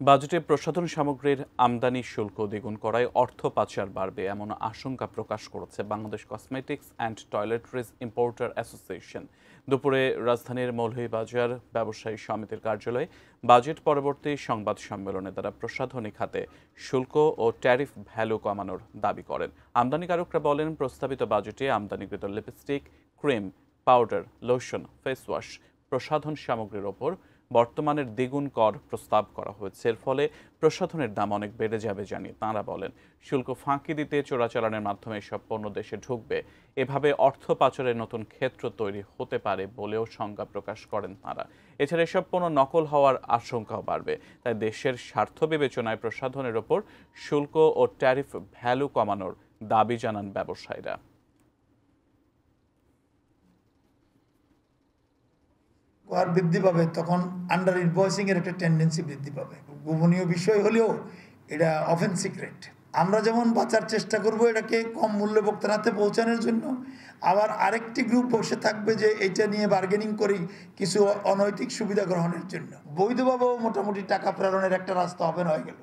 বাজেটে প্রসাধন সামগ্রীর আমদানি শুল্ক দ্বিগুণ করায় অর্থ পাচার বাড়বে এমন আশঙ্কা প্রকাশ করেছে Bangladesh cosmetics and toiletries importer association. দুপুরে রাজধানীর মৌলভীবাজার ব্যবসায়ী সমিতির কার্যালয়ে বাজেট পরবর্তী সংবাদ সম্মেলনে তারা প্রসাধনী খাতে শুল্ক ও ট্যারিফ ভ্যালু কমানোর দাবি করেন। আমদানিকারকরা বলেন, প্রস্তাবিত বাজেটে আমদানিকৃত lipstick, cream, powder, lotion, face wash, প্রসাধন সামগ্রীর ওপর বর্তমানের দ্বিগুণ কর প্রস্তাব করা হয়েছে। এর ফলে প্রসাধনের দাম অনেক বেড়ে যাবে জানিয়ে তাঁরা বলেন, শুল্ক ফাঁকি দিতে চোরাচালানের মাধ্যমে এসব পণ্য দেশে ঢুকবে। এভাবে অর্থ পাচারের নতুন ক্ষেত্র তৈরি হতে পারে বলেও শঙ্কা প্রকাশ করেন তাঁরা। এছাড়া এসব পণ্য নকল হওয়ার আশঙ্কাও বাড়বে। তাই দেশের স্বার্থ বিবেচনায় প্রসাধনের ওপর শুল্ক ও ট্যারিফ ভ্যালু কমানোর দাবি জানান ব্যবসায়ীরা। কর বৃদ্ধি পাবে, তখন আন্ডার ইনভয়েসিং এর একটা টেন্ডেন্সি বৃদ্ধি পাবে। গোপনীয় বিষয় হলেও এটা অফেন সিক্রেট। আমরা যেমন বাঁচার চেষ্টা করব এটাকে কম মূল্যে ভোক্তার হাতে পৌঁছানোর জন্য, আবার আরেকটি গ্রুপ বসে থাকবে যে এটা নিয়ে বার্গেনিং করি কিছু অনৈতিক সুবিধা গ্রহণের জন্য। বৈধভাবেও মোটামুটি টাকা প্রেরণের একটা রাস্তা ওপেন হয়ে গেল।